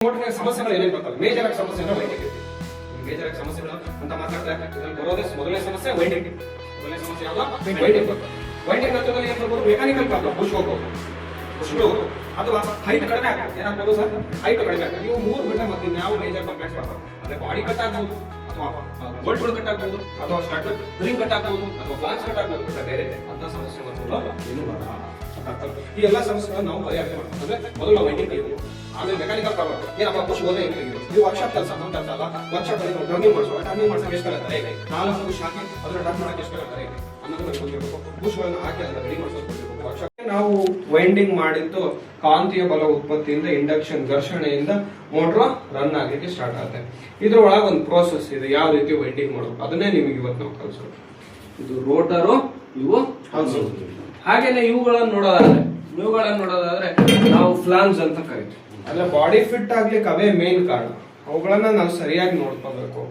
Motor ಸಮಸ್ಯೆಗಳು ಏನೇನು ಬರ್ತವೆ? ಮೇಜರ್ ಆಗಿ ಸಮಸ್ಯೆ ಅಂದ್ರೆ ವೈಂಡಿಂಗ್. ಮೇಜರ್ ಆಗಿ ಸಮಸ್ಯೆಗಳು ಅಂತ ಮಾತಾಡ್ತಾರೆ. ಇದ್ರಲ್ಲಿ ಬರೋದೇ ಮೊದಲನೇ ಸಮಸ್ಯೆ ವೈಂಡಿಂಗ್. ಮೊದಲನೇ ಸಮಸ್ಯೆ ಯಾವುದು? ವೈಂಡಿಂಗ್ ಬರ್ತದೆ. ವೈಂಡಿಂಗ್ ಹಂತದಲ್ಲಿ ಏನ್ ಬರ್ಬೋದು? ಮೆಕ್ಯಾನಿಕಲ್ ಪ್ರಾಬ್ಲಮ್, ಬುಷ್ ಹೋಗ್ಬೋದು, ಬುಷ್ಗಳು ಅಥವಾ ಹೈಟ್ ಕಡಿಮೆ ಆಗ್ತದೆ. ಏನಾಗ್ಬೋದು ಸರ್? ಹೈಟ್ ಕಡಿಮೆ ಆಗ್ತದೆ. ನೀವು ಮೂರು ಬಿಟ್ಟರೆ ಮತ್ತೆ ಇನ್ಯಾವ ಮೇಜರ್ ಕಂಪ್ಲೇಂಟ್ಸ್ ಬರ್ತವೆ? ಅಂದ್ರೆ ಬಾಡಿ ಕಟ್ ಆಗ್ಬೋದು, ಅಥವಾ ಬೋಲ್ಟ್ಗಳು ಕಟ್ ಆಗ್ಬೋದು, ಅಥವಾ ಸ್ಟಡ್ ರಿಂಗ್ ಕಟ್ ಆಗ್ಬೋದು, ಅಥವಾ ಫ್ಲಾನ್ಸ್ ಕಟ್ ಆಗ್ಬೋದು. ಬೇರೆ ಅಂತ ಸಮಸ್ಯೆ ಬರ್ತದೆ. ಏನು ಬರಲ್ಲ. ಈ ಎಲ್ಲಾ ಸಮಸ್ಯೆಗಳನ್ನು ನಾವು ಪರಿಹಾರ ಮಾಡ್ತೀವಿ. ಅಂದ್ರೆ ಮೊದಲು ವೈಂಡಿಂಗ್ ತೆಗೆದು, ಆಮೇಲೆ ಮೆಕ್ಯಾನಿಕಲ್ ಪ್ರಾಬ್ಲಮ್ ಏನಪ್ಪ ಬುಷ್ ಹೋದ್ರೆ ಏನು ತೆಗೆದು. ನೀವು ವರ್ಕ್ಶಾಪ್ ಕೆಲಸ ನಮ್ಮ ಕೆಲಸ ಅಲ್ಲ. ವರ್ಕ್ಶಾಪ್ ಅಲ್ಲಿ ಟರ್ನಿಂಗ್ ಮಾಡಿಸುವ, ಟರ್ನಿಂಗ್ ಮಾಡ್ಸಕ್ಕೆ ಎಷ್ಟು ಆಗುತ್ತೆ? 4 ಬುಷ್ ಹಾಕಿ ಅದನ್ನ ಟರ್ನ್ ಮಾಡಕ್ಕೆ ಎಷ್ಟು ಆಗುತ್ತೆ ಅನ್ನೋದು ನಮಗೆ ಗೊತ್ತಿರಬೇಕು. ಬುಷ್ಗಳನ್ನು ಹಾಕಿ ಅದನ್ನ ರೆಡಿ ಮಾಡಿಸೋದು ವರ್ಕ್ಶಾಪ್. ನಾವು ವೈಂಡಿಂಗ್ ಮಾಡಿದ್ದು ಕಾಂತೀಯ ಬಲ ಉತ್ಪತ್ತಿಯಿಂದ ಇಂಡಕ್ಷನ್ ಘರ್ಷಣೆಯಿಂದ ಮೋಟರ್ ರನ್ ಆಗಲಿಕ್ಕೆ ಸ್ಟಾರ್ಟ್ ಆಗುತ್ತೆ. ಇದ್ರೊಳಗೆ ಒಂದು ಪ್ರೋಸೆಸ್ ಇದೆ, ಯಾವ ರೀತಿ ವೈಂಡಿಂಗ್ ಮಾಡೋದು ಅದನ್ನೇ ನಿಮಗೆ ಇವತ್ತು ನಾವು ಕಲಿಸೋದು. ಇದು ರೋಟರು, ಇವು ಹಲ್ಸು. ಹಾಗೇನೆ ಇವುಗಳನ್ನು ನೋಡೋದಾದ್ರೆ ನಾವು ಫ್ಲಾನ್ಸ್ ಅಂತ ಕರಿತೀವಿ. ಅಂದ್ರೆ ಬಾಡಿ ಫಿಟ್ ಆಗ್ಲಿಕ್ಕೆ ಅವೇ ಮೇನ್ ಕಾರಣ. ಅವುಗಳನ್ನ ನಾವು ಸರಿಯಾಗಿ ನೋಡ್ಕೋಬೇಕು,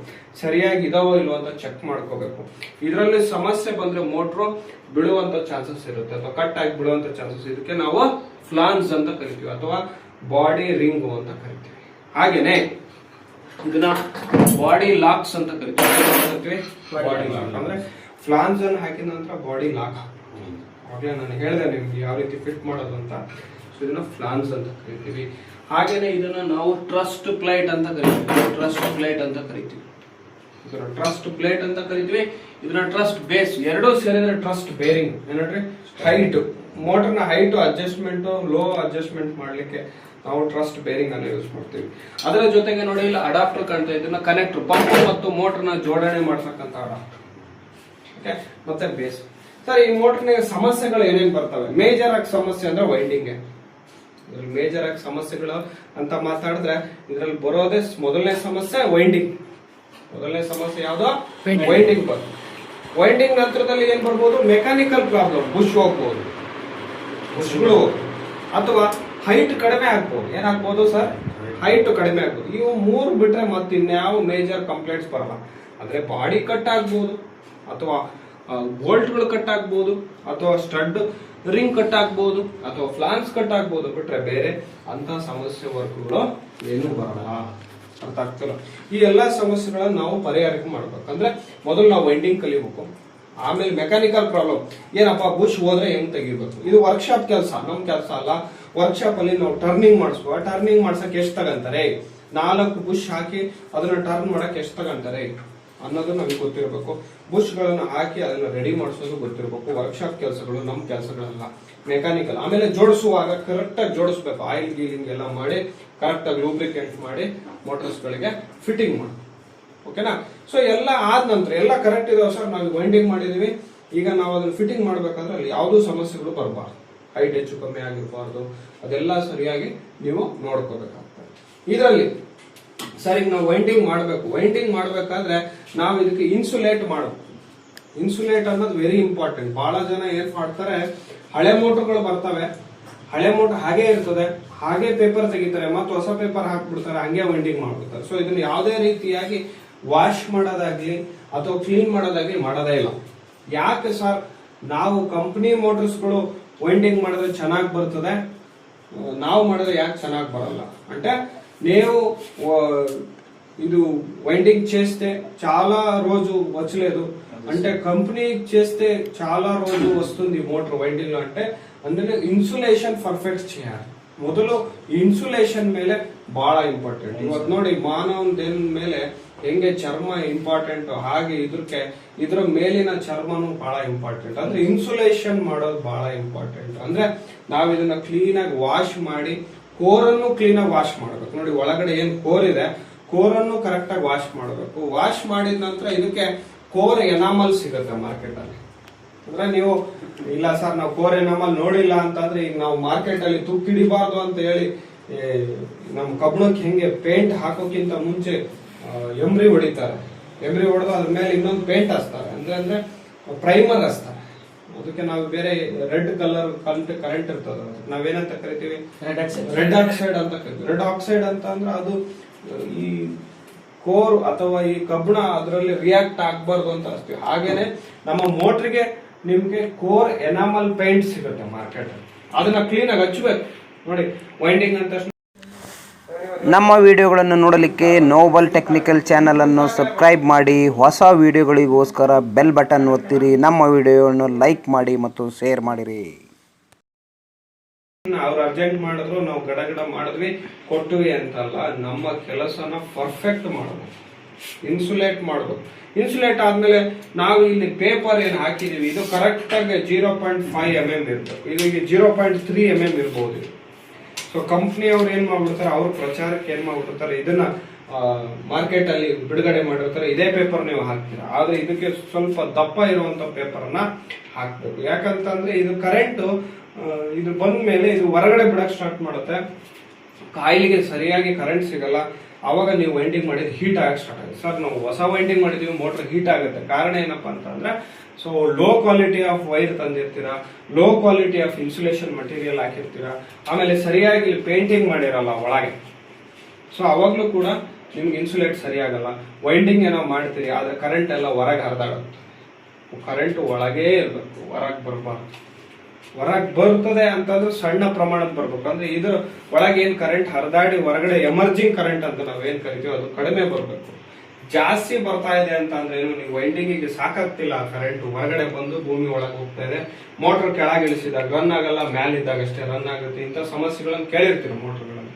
ಸರಿಯಾಗಿ ಇದಾವೋ ಇಲ್ವೋ ಅಂತ ಚೆಕ್ ಮಾಡ್ಕೋಬೇಕು. ಇದರಲ್ಲಿ ಸಮಸ್ಯೆ ಬಂದ್ರೆ ಮೋಟ್ರು ಬೀಳುವಂತ ಚಾನ್ಸಸ್ ಇರುತ್ತೆ, ಅಥವಾ ಕಟ್ ಆಗಿ ಬೀಳುವಂತ ಚಾನ್ಸಸ್. ಇದಕ್ಕೆ ನಾವು ಫ್ಲಾನ್ಸ್ ಅಂತ ಕರಿತೀವಿ, ಅಥವಾ ಬಾಡಿ ರಿಂಗ್ ಅಂತ ಕರಿತೀವಿ. ಹಾಗೇನೆ ಇದನ್ನ ಬಾಡಿ ಲಾಕ್ಸ್ ಅಂತ ಕರಿತೀವಿ. ಬಾಡಿ ಲಾಕ್ ಅಂದ್ರೆ ಫ್ಲಾನ್ಸ್ ಅನ್ನು ಹಾಕಿದ ನಂತರ ಬಾಡಿ ಲಾಕ್. ಆಗ್ಲೇ ನಾನು ಹೇಳಿದೆ ನಿಮ್ಗೆ ಯಾವ ರೀತಿ ಫಿಟ್ ಮಾಡೋದು ಅಂತ. ಸೊ ಇದನ್ನ ಫ್ಲಾನ್ಸ್ ಅಂತ ಕರಿತೀವಿ. ಹಾಗೇನೆ ಇದನ್ನ ನಾವು ಟ್ರಸ್ಟ್ ಪ್ಲೇಟ್ ಅಂತ ಕರಿತೀವಿ. ಇದನ್ನ ಟ್ರಸ್ಟ್ ಬೇಸ್, ಎರಡೂ ಸೇರಿದ್ರೆ ಟ್ರಸ್ಟ್ ಬೇರಿಂಗ್. ಏನಂದ್ರೆ ಹೈಟ್, ಮೋಟರ್ನ ಹೈಟ್ ಅಡ್ಜಸ್ಟ್ಮೆಂಟ್, ಲೋ ಅಡ್ಜಸ್ಟ್ಮೆಂಟ್ ಮಾಡ್ಲಿಕ್ಕೆ ನಾವು ಟ್ರಸ್ಟ್ ಬೇರಿಂಗ್ ಅನ್ನು ಯೂಸ್ ಮಾಡ್ತೀವಿ. ಅದರ ಜೊತೆಗೆ ನೋಡಿ ಇಲ್ಲಿ ಅಡಾಪ್ಟರ್ ಕಾಣ್ತಾ, ಇದನ್ನ ಕನೆಕ್ಟರ್, ಪಂಪ್ ಮತ್ತು ಮೋಟರ್ನ ಜೋಡಣೆ ಮಾಡ್ತಕ್ಕಂಥ ಅಡಾಪ್ಟರ್. ಓಕೆ, ಮತ್ತೆ ಬೇಸ್. ಸರ್, ಈ ಮೋಟರ್ನ ಸಮಸ್ಯೆಗಳು ಏನೇನು ಬರ್ತವೆ? ಮೇಜರ್ ಆಗಿ ಸಮಸ್ಯೆ ಅಂದ್ರೆ ವೈಂಡಿಂಗ್. ಇದ್ರಲ್ಲಿ ಮೇಜರ್ ಆಗಿ ಸಮಸ್ಯೆಗಳು ಅಂತ ಮಾತಾಡಿದ್ರೆ ಇದ್ರಲ್ಲಿ ಬರೋದೇ ಮೊದಲನೇ ಸಮಸ್ಯೆ ವೈಂಡಿಂಗ್. ಮೊದಲನೇ ಸಮಸ್ಯೆ ಯಾವ್ದು? ವೈಂಡಿಂಗ್ ಬರ್ತದೆ. ವೈಂಡಿಂಗ್ ನಂತರದಲ್ಲಿ ಏನ್ ಬರ್ಬೋದು? ಮೆಕ್ಯಾನಿಕಲ್ ಪ್ರಾಬ್ಲಮ್, ಬುಷ್ ಹೋಗ್ಬೋದು, ಬುಷ್ಗಳು, ಅಥವಾ ಹೈಟ್ ಕಡಿಮೆ ಆಗ್ಬೋದು. ಏನಾಗ್ಬೋದು ಸರ್? ಹೈಟ್ ಕಡಿಮೆ ಆಗ್ಬೋದು. ಇವು ಮೂರು ಬಿಟ್ರೆ ಮತ್ತೆ ಇನ್ಯಾವ ಮೇಜರ್ ಕಂಪ್ಲೇಂಟ್ಸ್ ಬರಲ್ಲ. ಅಂದ್ರೆ ಬಾಡಿ ಕಟ್ ಆಗ್ಬೋದು, ಅಥವಾ ಬೋಲ್ಟ್ಗಳು ಕಟ್ ಆಗ್ಬೋದು, ಅಥವಾ ಸ್ಟಡ್ ರಿಂಗ್ ಕಟ್ ಆಗ್ಬೋದು, ಅಥವಾ ಫ್ಲಾನ್ಸ್ ಕಟ್ ಆಗ್ಬೋದು. ಬಿಟ್ರೆ ಬೇರೆ ಅಂತ ಸಮಸ್ಯೆ ವರ್ಕ್ಗಳು ಏನು ಬರಲ್ಲ. ಅರ್ಥ ಆಗ್ತಿಲ್ಲ? ಈ ಎಲ್ಲಾ ಸಮಸ್ಯೆಗಳನ್ನ ನಾವು ಪರಿಹಾರಕ್ಕೆ ಮಾಡ್ಬೇಕು. ಅಂದ್ರೆ ಮೊದಲು ನಾವು ವೈಂಡಿಂಗ್ ಕಲಿಬೇಕು, ಆಮೇಲೆ ಮೆಕ್ಯಾನಿಕಲ್ ಪ್ರಾಬ್ಲಮ್ ಏನಪ್ಪ ಬುಷ್ ಹೋದ್ರೆ ಹೆಂಗ್ ತೆಗಿಬೇಕು. ಇದು ವರ್ಕ್ಶಾಪ್ ಕೆಲಸ, ನಮ್ ಕೆಲಸ ಅಲ್ಲ. ವರ್ಕ್ಶಾಪ್ ಅಲ್ಲಿ ನಾವು ಟರ್ನಿಂಗ್ ಮಾಡಿಸುವ, ಟರ್ನಿಂಗ್ ಮಾಡ್ಸಕ್ ಎಷ್ಟು ತಗಂತಾರೆ, 4 ಬುಷ್ ಹಾಕಿ ಅದನ್ನ ಟರ್ನ್ ಮಾಡಕ್ ಎಷ್ಟು ತಗಂತಾರೆ ಅನ್ನೋದು ನಮಗೆ ಗೊತ್ತಿರಬೇಕು. ಬುಷ್ ಗಳನ್ನ ಹಾಕಿ ಅದನ್ನ ರೆಡಿ ಮಾಡಿಸೋದು ಗೊತ್ತಿರಬೇಕು. ವರ್ಕ್ಶಾಪ್ ಕೆಲಸಗಳು ನಮ್ಮ ಕೆಲಸಗಳಲ್ಲ, ಮೆಕ್ಯಾನಿಕಲ್. ಆಮೇಲೆ ಜೋಡಿಸುವಾಗ ಕರೆಕ್ಟ್ ಆಗಿ ಜೋಡಿಸ್ಬೇಕು. ಆಯಿಲ್ ಗೀಲಿಂಗ್ ಎಲ್ಲ ಮಾಡಿ ಕರೆಕ್ಟ್ ಆಗಿ ಲೂಬ್ರಿಕೇಟ್ ಮಾಡಿ ಮೋಟರ್ಸ್ ಗಳಿಗೆ ಫಿಟ್ಟಿಂಗ್ ಮಾಡಿ. ಓಕೆನಾ? ಸೊ ಎಲ್ಲ ಆದ ನಂತರ ಎಲ್ಲ ಕರೆಕ್ಟ್ ಇದಾವೆ ಸರ್, ನಾವು ವೈಂಡಿಂಗ್ ಮಾಡಿದೀವಿ, ಈಗ ನಾವು ಅದನ್ನ ಫಿಟ್ಟಿಂಗ್ ಮಾಡ್ಬೇಕಂದ್ರೆ ಅಲ್ಲಿ ಯಾವುದೂ ಸಮಸ್ಯೆಗಳು ಬರಬಾರ್ದು, ಹೈಟ್ ಹೆಚ್ಚು ಕಮ್ಮಿ ಆಗಿರಬಾರ್ದು. ಅದೆಲ್ಲ ಸರಿಯಾಗಿ ನೀವು ನೋಡ್ಕೋಬೇಕಾಗ್ತದೆ. ಇದರಲ್ಲಿ ಸರ್ ಈಗ ನಾವು ವೈಂಡಿಂಗ್ ಮಾಡಬೇಕು. ವೈಂಡಿಂಗ್ ಮಾಡಬೇಕಾದ್ರೆ ನಾವು ಇದಕ್ಕೆ ಇನ್ಸುಲೇಟ್ ಮಾಡಬೇಕು. ಇನ್ಸುಲೇಟ್ ಅನ್ನೋದು ವೆರಿ ಇಂಪಾರ್ಟೆಂಟ್. ಬಹಳ ಜನ ಏನ್ ಮಾಡ್ತಾರೆ, ಹಳೆ ಮೋಟರ್ಗಳು ಬರ್ತವೆ, ಹಳೆ ಮೋಟರ್ ಹಾಗೆ ಇರ್ತದೆ, ಹಾಗೆ ಪೇಪರ್ ತೆಗಿತಾರೆ, ಮತ್ತೆ ಹೊಸ ಪೇಪರ್ ಹಾಕ್ಬಿಡ್ತಾರೆ, ಹಂಗೆ ವೈಂಡಿಂಗ್ ಮಾಡ್ಬಿಡ್ತಾರೆ. ಸೊ ಇದನ್ನ ಯಾವುದೇ ರೀತಿಯಾಗಿ ವಾಶ್ ಮಾಡೋದಾಗ್ಲಿ ಅಥವಾ ಕ್ಲೀನ್ ಮಾಡೋದಾಗ್ಲಿ ಮಾಡೋದೇ ಇಲ್ಲ. ಯಾಕೆ ಸರ್? ನಾವು ಕಂಪನಿ ಮೋಟರ್ಸ್ಗಳು ವೈಂಡಿಂಗ್ ಮಾಡಿದ್ರೆ ಚೆನ್ನಾಗಿ ಬರ್ತದೆ, ನಾವು ಮಾಡಿದ್ರೆ ಯಾಕೆ ಚೆನ್ನಾಗಿ బరಲ್ಲ అంటే నేను ఇది వైండింగ్ చేస్తే చాలా రోజు వచ్చలేదు అంటే కంపెనీ చేస్తే చాలా రోజు వస్తుంది మోటార్ వైండింగ్ లో. అంటే అందులో ಇನ್ಸುಲೇಷನ್ ಪರ್ಫೆಕ್ಟ್ చేయాలి. ಮೊದಲು ಇನ್ಸುಲೇಷನ್ ಮೇಲೆ ಬಹಳ ಇಂಪಾರ್ಟೆಂಟ್. ಇವತ್ತು ನೋಡಿ ಮಾನವನ ದೇಹದ ಮೇಲೆ ಹೆಂಗೆ ಚರ್ಮ ಇಂಪಾರ್ಟೆಂಟ್, ಹಾಗೆ ಇದ್ರ ಮೇಲಿನ ಚರ್ಮನು ಬಹಳ ಇಂಪಾರ್ಟೆಂಟ್. ಅಂದ್ರೆ ಇನ್ಸುಲೇಷನ್ ಮಾಡೋದು ಬಹಳ ಇಂಪಾರ್ಟೆಂಟ್. ಅಂದ್ರೆ ನಾವ್ ಇದನ್ನ ಕ್ಲೀನ್ ಆಗಿ ವಾಶ್ ಮಾಡಿ, ಕೋರನ್ನು ಕ್ಲೀನ್ ಆಗಿ ವಾಶ್ ಮಾಡಬೇಕು. ನೋಡಿ ಒಳಗಡೆ ಏನ್ ಕೋರ್ ಇದೆ, ಕೋರನ್ನು ಕರೆಕ್ಟ್ ಆಗಿ ವಾಶ್ ಮಾಡಬೇಕು. ವಾಶ್ ಮಾಡಿದ ನಂತರ ಇದಕ್ಕೆ ಕೋರ್ ಎನಾಮಲ್ ಸಿಗುತ್ತೆ ಮಾರ್ಕೆಟ್ ಅಲ್ಲಿ. ಅಂದ್ರೆ ನೀವು ಇಲ್ಲ ಸರ್ ನಾವು ಕೋರ್ ಎನಾಮಲ್ ನೋಡಿಲ್ಲ ಅಂತಂದ್ರೆ, ಈಗ ನಾವು ಮಾರ್ಕೆಟ್ ಅಲ್ಲಿ ತುಕ್ಕಿಡಿಬಾರ್ದು ಅಂತ ಹೇಳಿ ನಮ್ ಕಬ್ಬಣಕ್ಕೆ ಹೆಂಗೆ ಪೇಂಟ್ ಹಾಕೋಕ್ಕಿಂತ ಮುಂಚೆ ಎಮ್ರಿ ಹೊಡಿತಾರೆ, ಎಮ್ರಿ ಹೊಡೆದು ಅದ್ರ ಮೇಲೆ ಇನ್ನೊಂದು ಪೇಂಟ್ ಹಚ್ತಾರೆ, ಅಂದ್ರೆ ಪ್ರೈಮರ್ ಹಚ್ತಾರೆ. ಅದಕ್ಕೆ ನಾವು ಬೇರೆ ರೆಡ್ ಕಲರ್ ಕರೆಂಟ್ ಇರ್ತದೆ, ನಾವೇನಂತ ಕರಿತೀವಿ? ರೆಡ್ ಆಕ್ಸೈಡ್ ಅಂತ ಕರಿತೀವಿ. ರೆಡ್ ಆಕ್ಸೈಡ್ ಅಂತ ಅಂದ್ರೆ ಅದು ಈ ಕೋರ್ ಅಥವಾ ಈ ಕಬ್ಬಣ ಅದರಲ್ಲಿ ರಿಯಾಕ್ಟ್ ಆಗ್ಬಾರ್ದು ಅಂತ ಹಚ್ತೀವಿ. ಹಾಗೇನೆ ನಮ್ಮ ಮೋಟರ್ಗೆ ನಿಮ್ಗೆ ಕೋರ್ ಎನಾಮಲ್ ಪೇಂಟ್ ಸಿಗುತ್ತೆ ಮಾರ್ಕೆಟ್ ಅಲ್ಲಿ, ಅದನ್ನ ಕ್ಲೀನ್ ಆಗಿ ಹಚ್ಚಬೇಕು. ನೋಡಿ ವೈಂಡಿಂಗ್ ಅಂತ ನಮ್ಮ ವಿಡಿಯೋಗಳನ್ನು ನೋಡಲಿಕ್ಕೆ ನೋಬಲ್ ಟೆಕ್ನಿಕಲ್ ಚಾನಲನ್ನು ಸಬ್ಸ್ಕ್ರೈಬ್ ಮಾಡಿ, ಹೊಸ ವಿಡಿಯೋಗಳಿಗೋಸ್ಕರ ಬೆಲ್ ಬಟನ್ ಒತ್ತಿರಿ. ನಮ್ಮ ವಿಡಿಯೋವನ್ನು ಲೈಕ್ ಮಾಡಿ ಮತ್ತು ಶೇರ್ ಮಾಡಿರಿ. ಅವ್ರು ಅರ್ಜೆಂಟ್ ಮಾಡಿದ್ರು, ನಾವು ಗಡಗಡ ಮಾಡಿದ್ವಿ ಕೊಟ್ವಿ ಅಂತಲ್ಲ, ನಮ್ಮ ಕೆಲಸನ ಪರ್ಫೆಕ್ಟ್ ಮಾಡಬೇಕು, ಇನ್ಸುಲೇಟ್ ಮಾಡಬೇಕು. ಇನ್ಸುಲೇಟ್ ಆದ್ಮೇಲೆ ನಾವು ಇಲ್ಲಿ ಪೇಪರ್ ಏನು ಹಾಕಿದೀವಿ ಇದು ಕರೆಕ್ಟ್ ಆಗಿ 0.5 mm ಇರ್ತದೆ, ಇದಕ್ಕೆ 0.3 mm ಇರ್ಬೋದು. ಸೊ ಕಂಪ್ನಿಯವ್ರು ಏನ್ ಮಾಡ್ಬಿಡ್ತಾರೆ, ಅವ್ರ ಪ್ರಚಾರಕ್ಕೆ ಏನ್ ಮಾಡ್ಬಿಡ್ತಾರೆ, ಇದನ್ನ ಮಾರ್ಕೆಟ್ ಅಲ್ಲಿ ಬಿಡುಗಡೆ ಮಾಡಿರ್ತಾರೆ, ಇದೇ ಪೇಪರ್ ನೀವು ಹಾಕ್ತೀರಾ. ಆದ್ರೆ ಇದಕ್ಕೆ ಸ್ವಲ್ಪ ದಪ್ಪ ಇರುವಂತ ಪೇಪರ್ ಅನ್ನ ಹಾಕ್ಬೇಕು. ಯಾಕಂತಂದ್ರೆ ಇದು ಕರೆಂಟ್ ಇದು ಬಂದ ಮೇಲೆ ಇದು ಹೊರಗಡೆ ಬಿಡಕ್ ಸ್ಟಾರ್ಟ್ ಮಾಡುತ್ತೆ, ಕಾಯಿಲಿಗೆ ಸರಿಯಾಗಿ ಕರೆಂಟ್ ಸಿಗಲ್ಲ. ಅವಾಗ ನೀವು ವೈಂಡಿಂಗ್ ಮಾಡಿದ್ರೆ ಹೀಟ್ ಆಗಕ್ಕೆ ಸ್ಟಾರ್ಟ್ ಆಗುತ್ತೆ. ಸರ್ ನಾವು ಹೊಸ ವೈಂಡಿಂಗ್ ಮಾಡಿದೀವಿ, ಮೋಟರ್ ಹೀಟ್ ಆಗುತ್ತೆ. ಕಾರಣ ಏನಪ್ಪಾ ಅಂತಂದ್ರೆ, so low quality of wire ತಂದಿರ್ತೀರಾ, low quality of insulation material ಹಾಕಿರ್ತೀರಾ, ಆಮೇಲೆ ಸರಿಯಾಗಿ ಪೇಂಟಿಂಗ್ ಮಾಡಿರಲ್ಲ ಒಳಗೆ. ಸೊ ಅವಾಗ್ಲೂ ಕೂಡ ನಿಮ್ಗೆ ಇನ್ಸುಲೇಟ್ ಸರಿಯಾಗಲ್ಲ. ವೈಂಡಿಂಗ್ ಏನೋ ಮಾಡ್ತೀರಿ, ಆದ್ರೆ ಕರೆಂಟ್ ಎಲ್ಲ ಹೊರಗೆ ಹರಿದಾಡುತ್ತೆ. ಕರೆಂಟ್ ಒಳಗೇ ಇರ್ಬೇಕು, ಹೊರಗೆ ಬರಬಾರ್ದು. ಹೊರಗೆ ಬರ್ತದೆ ಅಂತಂದ್ರೆ ಸಣ್ಣ ಪ್ರಮಾಣದ ಬರ್ಬೇಕು. ಅಂದ್ರೆ ಇದ್ರ ಒಳಗೆ ಏನ್ ಕರೆಂಟ್ ಹರಿದಾಡಿ ಹೊರಗಡೆ ಎಮರ್ಜಿಂಗ್ ಕರೆಂಟ್ ಅಂತ ನಾವೇನ್ ಕರಿತೀವಿ ಅದು ಕಡಿಮೆ ಬರ್ಬೇಕು. ಜಾಸ್ತಿ ಬರ್ತಾ ಇದೆ ಅಂತ ಅಂದ್ರೆ ಏನು, ನೀವು ವೈಂಡಿಂಗಿಗೆ ಸಾಕಾಗ್ತಿಲ್ಲ, ಕರೆಂಟ್ ಹೊರಗಡೆ ಬಂದು ಭೂಮಿ ಒಳಗೆ ಹೋಗ್ತಾ ಇದೆ, ಮೋಟರ್ ಕೆಳಗೆ ಇಳಿಸಿದಾಗ ರನ್ ಆಗಲ್ಲ, ಮ್ಯಾಲಿದ್ದಾಗ ಅಷ್ಟೇ ರನ್ ಆಗುತ್ತೆ. ಇಂಥ ಸಮಸ್ಯೆಗಳನ್ನು ಕೇಳಿರ್ತೀರ ಮೋಟರ್ಗಳಲ್ಲಿ.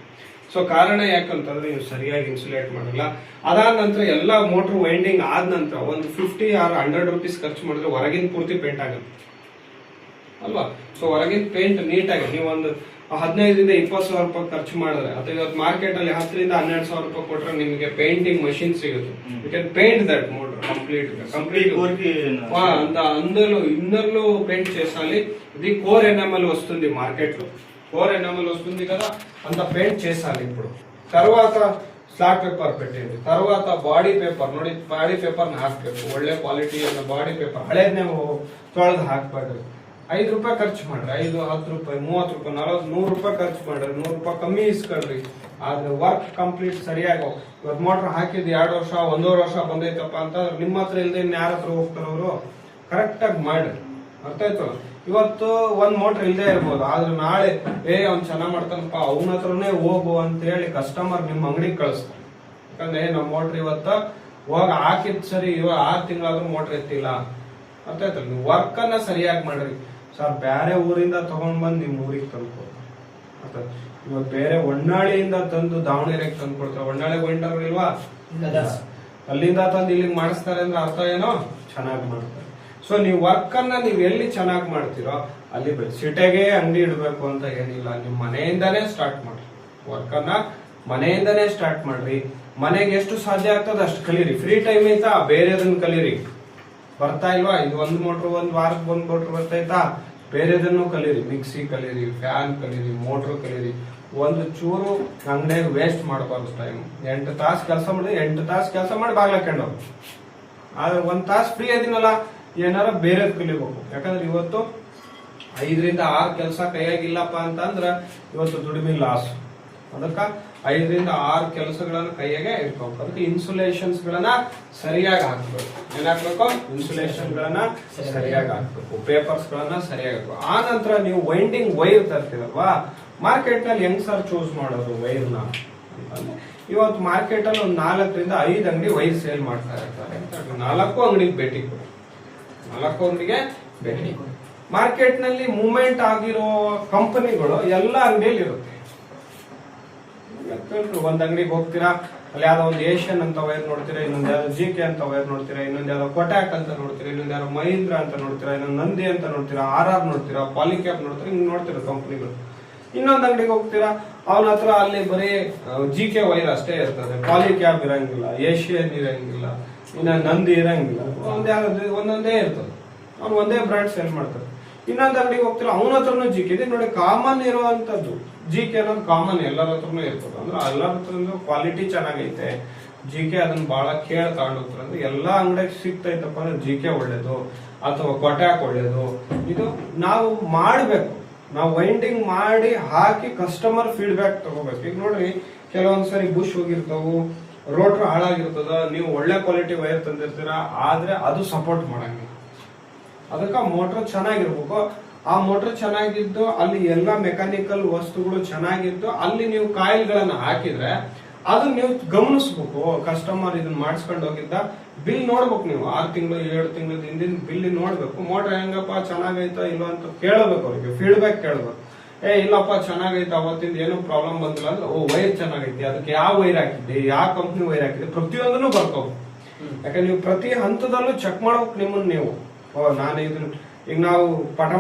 ಸೊ ಕಾರಣ ಯಾಕಂತಂದ್ರೆ ನೀವು ಸರಿಯಾಗಿ ಇನ್ಸುಲೇಟ್ ಮಾಡಲ್ಲ. ಅದಾದ ನಂತರ ಎಲ್ಲ ಮೋಟರ್ ವೈಂಡಿಂಗ್ ಆದ ನಂತರ ಒಂದು 50 or 100 ರೂಪೀಸ್ ಖರ್ಚು ಮಾಡಿದ್ರೆ ಹೊರಗಿನ ಪೂರ್ತಿ ಪೇಂಟ್ ಆಗುತ್ತೆ ಅಲ್ವಾ. ಸೊ ಹೊರಗಿನ ಪೇಂಟ್ ನೀಟಾಗಿ ನೀವು ಒಂದು 15 ರಿಂದ 20 ಸಾವಿರ ರೂಪಾಯಿ ಖರ್ಚು ಮಾಡಿದ್ರೆ, ಅಥವಾ ಇವತ್ತು ಮಾರ್ಕೆಟ್ ಅಲ್ಲಿ 10 ರಿಂದ 12 ಸಾವಿರ ರೂಪಾಯಿ ಕೊಟ್ರೆ ನಿಮಗೆ ಪೇಂಟಿಂಗ್ ಮಷಿನ್ ಸಿಗುತ್ತೆ. You can paint that motor complete అంత అందులో ఇన్నర్లో పెయింట్ చేసాలి. ఇది కోర్ ఎనామెల్ వస్తుంది మార్కెట్ లో, కోర్ ఎనామెల్ వస్తుంది కదా, అంత పెయింట్ చేసాలి. ఇప్పుడు తర్వాత ಸ್ಲಾಟ್ ಪೇಪರ್ పెట్టింది, తర్వాత ಬಾಡಿ ಪೇಪರ್ ನೋಡಿ, ಬಾಡಿ ಪೇಪರ್ ಹಾಕ್ಬೇಕು, ಒಳ್ಳೆ ಕ್ವಾಲಿಟಿ ಬಾಡಿ ಪೇಪರ್, ಹಳೇದನ್ನೇ ತೊಳೆದು ಹಾಕ್ಬೇಡ್ರಿ. 5 ರೂಪಾಯಿ ಖರ್ಚು ಮಾಡ್ರಿ, 5, 10 ರೂಪಾಯಿ, 30 ರೂಪಾಯಿ, 40, 100 ರೂಪಾಯಿ ಖರ್ಚು ಮಾಡ್ರಿ, 100 ರೂಪಾಯಿ ಕಮ್ಮಿ ಇಸ್ಕೊಳ್ರಿ. ಆದ್ರೆ ವರ್ಕ್ ಕಂಪ್ಲೀಟ್ ಸರಿಯಾಗಿ. ಇವತ್ತು ಮೋಟರ್ ಹಾಕಿದ್ 2 ವರ್ಷ 1.5 ವರ್ಷ ಬಂದೈತಪ್ಪ ಅಂತ ನಿಮ್ಮ ಹತ್ರ ಇಲ್ದೆ ಇನ್ ಯಾರ ಹತ್ರ ಹೋಗ್ತಾರ ಅವರು? ಕರೆಕ್ಟ್ ಆಗಿ ಮಾಡ್ರಿ. ಅರ್ಥ ಆಯ್ತು? ಇವತ್ತು ಒಂದ್ ಮೋಟರ್ ಇಲ್ದೇ ಇರ್ಬೋದು, ಆದ್ರೆ ನಾಳೆ ಅವ್ನ್ ಚೆನ್ನಾಗ್ ಮಾಡ್ತಾನಪ್ಪ ಅವನ ಹತ್ರನೇ ಹೋಗು ಅಂತ ಹೇಳಿ ಕಸ್ಟಮರ್ ನಿಮ್ ಅಂಗಡಿಗೆ ಕಳಿಸ್ತಾರೆ. ಯಾಕಂದ್ರೆ ನಮ್ ಮೋಟರ್ ಇವತ್ತ ಹೋಗ ಹಾಕಿದ್ ಸರಿ, ಇವಾಗ 6 ತಿಂಗಳಾದ್ರೂ ಮೋಟರ್ ಎತ್ತಿಲ್ಲ. ಅರ್ಥ ಆಯ್ತಲ್ಲ? ನೀವು ವರ್ಕ್ ಅನ್ನ ಸರಿಯಾಗಿ ಮಾಡ್ರಿ. ಸರ್ ಬೇರೆ ಊರಿಂದ ತಗೊಂಡ್ ಬಂದ್ ನಿಮ್ ಊರಿಗೆ ತಂದ್ಕೊಡ್ತಾರೆ. ಇವಾಗ ಬೇರೆ ಹೊನ್ನಾಳಿಯಿಂದ ತಂದು ದಾವಣಗೆರೆಗೆ ತಂದು ಕೊಡ್ತಾರೆ. ಹೊನ್ನಾಳಿ ವೈಂಡರ್ ಇಲ್ವಾ, ಅಲ್ಲಿಂದ ತಂದು ಇಲ್ಲಿಗೆ ಮಾಡಿಸ್ತಾರೆ ಅಂದ್ರೆ ಅರ್ಥ ಏನೋ ಚೆನ್ನಾಗಿ ಮಾಡ್ತಾರೆ. ಸೊ ನೀವು ವರ್ಕ್ ಅನ್ನ ನೀವು ಎಲ್ಲಿ ಚೆನ್ನಾಗಿ ಮಾಡ್ತೀರೋ ಅಲ್ಲಿ ಸಿಟೆಗೆ ಅಂಗಡಿ ಇಡಬೇಕು ಅಂತ ಏನಿಲ್ಲ, ನಿಮ್ ಮನೆಯಿಂದಾನೇ ಸ್ಟಾರ್ಟ್ ಮಾಡ್ರಿ. ವರ್ಕ್ ಅನ್ನ ಮನೆಯಿಂದಾನೇ ಸ್ಟಾರ್ಟ್ ಮಾಡ್ರಿ. ಮನೆಗೆ ಎಷ್ಟು ಸಾಧ್ಯ ಆಗ್ತದೆ ಅಷ್ಟು ಕಲೀರಿ. ಫ್ರೀ ಟೈಮ್ ಐತಾ ಬೇರೆದನ್ನ ಕಲೀರಿ. ಬರ್ತಾ ಇಲ್ವಾ, ಇದು ಒಂದು ಮೋಟರ್ ಒಂದು ವಾರಕ್ಕೆ ಒಂದು ಮೋಟರ್ ಬರ್ತೈತಾ, ಬೇರೆದನ್ನು ಕಲೀರಿ. ಮಿಕ್ಸಿ ಕಲೀರಿ, ಫ್ಯಾನ್ ಕಲೀರಿ, ಮೋಟರ್ ಕಲೀರಿ. ಒಂದು ಚೂರು ಅಂಗಡಿಯಾಗ ವೇಸ್ಟ್ ಮಾಡಬಾರ್ದು ಟೈಮ್. 8 ತಾಸು ಕೆಲಸ ಮಾಡಿದ್ರೆ 8 ತಾಸು ಕೆಲಸ ಮಾಡಿ ಬಾಗ್ಲಾಕೊಂಡು, ಆದ್ರೆ 1 ತಾಸು ಫ್ರೀ ಅದೀನಲ್ಲ, ಏನಾರ ಬೇರೆದ್ ಕಲಿಬೇಕು. ಯಾಕಂದ್ರೆ ಇವತ್ತು 5 ರಿಂದ 6 ಕೆಲಸ ಕೈಯಾಗಿಲ್ಲಪ್ಪ ಅಂತಂದ್ರ ಇವತ್ತು ದುಡಿಮೆ ಲಾಸ್. ಅದಕ್ಕ 5 ರಿಂದ 6 ಕೆಲಸಗಳನ್ನ ಕೈಯಾಗೆ ಇಟ್ಕೋಬೇಕು. ಅದಕ್ಕೆ ಇನ್ಸುಲೇಷನ್ಸ್ ಗಳನ್ನ ಸರಿಯಾಗಿ ಹಾಕ್ಬೇಕು. ಏನ್ ಹಾಕ್ಬೇಕು? ಇನ್ಸುಲೇಷನ್ ಗಳನ್ನ ಸರಿಯಾಗಿ ಹಾಕ್ಬೇಕು, ಪೇಪರ್ಸ್ ಗಳನ್ನ ಸರಿಯಾಗಿ ಹಾಕ್ಬೇಕು. ಆ ನಂತರ ನೀವು ವೈಂಡಿಂಗ್ ವೈರ್ ತರ್ತೀರಲ್ವಾ, ಮಾರ್ಕೆಟ್ ನಲ್ಲಿ ಹೆಂಗ್ ಸರ್ ಚೂಸ್ ಮಾಡೋದು ವೈರ್ ನ ಅಂತಂದ್ರೆ, ಇವತ್ತು ಮಾರ್ಕೆಟ್ ಅಲ್ಲಿ ಒಂದು 4 ರಿಂದ 5 ಅಂಗಡಿ ವೈರ್ ಸೇಲ್ ಮಾಡ್ತಾ ಇರ್ತಾರೆ. 4 ಅಂಗಡಿಗೆ ಭೇಟಿ ಕೊಡಿ, 4 ಅಂಗಡಿಗೆ ಭೇಟಿ ಕೊಡಿ. ಮಾರ್ಕೆಟ್ ನಲ್ಲಿ ಮೂವ್ಮೆಂಟ್ ಆಗಿರೋ ಕಂಪನಿಗಳು ಎಲ್ಲ ಅಂಗಡಿಯಲ್ಲಿ ಇರುತ್ತೆ. ಒಂದ್ ಅಂಗಡಿಗೆ ಹೋಗ್ತೀರಾ, ಅಲ್ಲಿ ಯಾವ್ದೋ ಒಂದು ಏಷ್ಯನ್ ಅಂತ ವೈರ್ ನೋಡ್ತೀರಾ, ಇನ್ನೊಂದ್ ಯಾವ್ದೋ GK ಅಂತ ವೈರ್ ನೋಡ್ತೀರಾ, ಇನ್ನೊಂದ್ ಯಾವ್ದೋ ಕೊಟ್ಯಾಕ್ ಅಂತ ನೋಡ್ತೀರಾ, ಇನ್ನೊಂದ್ ಯಾವ್ದೋ ಮಹೀಂದ್ರ ಅಂತ ನೋಡ್ತೀರಾ, ಇನ್ನೊಂದ್ ನಂದಿ ಅಂತ ನೋಡ್ತೀರಾ, RR ನೋಡ್ತೀರಾ, ಪಾಲಿಕ್ಯಾಪ್ ನೋಡ್ತೀರಾ, ಹಿಂಗ್ ನೋಡ್ತೀರಾ ಕಂಪನಿಗಳು. ಇನ್ನೊಂದ್ ಅಂಗಡಿಗೆ ಹೋಗ್ತೀರಾ, ಅವನ ಹತ್ರ ಅಲ್ಲಿ ಬರೀ GK ವೈರ್ ಅಷ್ಟೇ ಇರ್ತದೆ, ಪಾಲಿಕ್ಯಾಪ್ ಇರಂಗಿಲ್ಲ, ಏಷ್ಯನ್ ಇರಂಗಿಲ್ಲ, ಇನ್ನ ನಂದಿ ಇರಂಗಿಲ್ಲ, ಒಂದೊಂದೇ ಇರ್ತದೆ. ಅವ್ನು ಒಂದೇ ಬ್ರ್ಯಾಂಡ್ ಸೇಲ್ ಮಾಡ್ತಾರೆ. ಇನ್ನೊಂದ್ ಅಂಗಡಿಗೆ ಹೋಗ್ತೀರಾ, ಅವನ ಹತ್ರನು GK ಇದೆ ನೋಡಿ. ಕಾಮನ್ ಇರುವಂತದ್ದು GK ಅನ್ನೋದು ಕಾಮನ್ ಎಲ್ಲರ ಹತ್ರನು ಇರ್ತದೆ. ಅಂದ್ರೆ ಎಲ್ಲರ ಹತ್ರ ಕ್ವಾಲಿಟಿ ಚೆನ್ನಾಗೈತೆ, GK ಅದನ್ನ ಬಹಳ ಕೇಳ ತಗೊಂಡೋಗ್ತಾರೆ. ಅಂದ್ರೆ ಎಲ್ಲಾ ಅಂಗಡಿಗೆ ಸಿಗ್ತೈತಪ್ಪ ಅಂದ್ರೆ GK ಒಳ್ಳೇದು ಅಥವಾ ಕೊಟ್ಯಾಕ್ ಒಳ್ಳೇದು. ಇದು ನಾವು ಮಾಡ್ಬೇಕು, ನಾವು ವೈಂಡಿಂಗ್ ಮಾಡಿ ಹಾಕಿ ಕಸ್ಟಮರ್ ಫೀಡ್ಬ್ಯಾಕ್ ತಗೋಬೇಕು. ಈಗ ನೋಡ್ರಿ, ಕೆಲವೊಂದ್ಸರಿ ಬುಷ್ ಹೋಗಿರ್ತಾವು, ರೋಟರ್ ಹಾಳಾಗಿರ್ತದ, ನೀವು ಒಳ್ಳೆ ಕ್ವಾಲಿಟಿ ವೈರ್ ತಂದಿರ್ತೀರಾ, ಆದ್ರೆ ಅದು ಸಪೋರ್ಟ್ ಮಾಡಂಗಿಲ್ಲ. ಅದಕ್ಕ ಮೋಟರ್ ಚೆನ್ನಾಗಿರ್ಬೇಕು. ಆ ಮೋಟರ್ ಚೆನ್ನಾಗಿದ್ದು ಅಲ್ಲಿ ಎಲ್ಲಾ ಮೆಕ್ಯಾನಿಕಲ್ ವಸ್ತುಗಳು ಚೆನ್ನಾಗಿದ್ದು ಅಲ್ಲಿ ನೀವು ಕಾಯಿಲ್ಗಳನ್ನ ಹಾಕಿದ್ರೆ ಅದನ್ನ ನೀವು ಗಮನಿಸ್ಬೇಕು. ಕಸ್ಟಮರ್ ಇದನ್ನ ಮಾಡಿಸ್ಕೊಂಡು ಹೋಗಿದ್ದ ಬಿಲ್ ನೋಡ್ಬೇಕು ನೀವು. 6 ತಿಂಗಳು 7 ತಿಂಗಳ ಹಿಂದಿನ ಬಿಲ್ ನೋಡ್ಬೇಕು. ಮೋಟರ್ ಹೆಂಗಪ್ಪ ಚೆನ್ನಾಗೈತಾ ಇಲ್ವಾ ಅಂತ ಕೇಳಬೇಕು, ಅವ್ರಿಗೆ ಫೀಡ್ಬ್ಯಾಕ್ ಕೇಳಬೇಕು. ಇಲ್ಲಪ್ಪ ಚೆನ್ನಾಗೈತೆ, ಅವತ್ತಿಂದ ಏನೋ ಪ್ರಾಬ್ಲಮ್ ಬಂದಿಲ್ಲ ಅಂದ್ರೆ ವೈರ್ ಚೆನ್ನಾಗೈತಿ, ಅದಕ್ಕೆ ಯಾವ ವೈರ್ ಹಾಕಿದ್ದೆ, ಯಾವ ಕಂಪ್ನಿ ವೈರ್ ಹಾಕಿದೆ, ಪ್ರತಿಯೊಂದನ್ನು ಬರ್ಕೋಬೇಕು. ಯಾಕಂದ್ರೆ ನೀವು ಪ್ರತಿ ಹಂತದಲ್ಲೂ ಚೆಕ್ ಮಾಡ್ಬೇಕು ನಿಮ್ಮನ್ನ ನೀವು. ನಾನು ಇದನ್ನ ಈಗ ನಾವು ಪಾಠ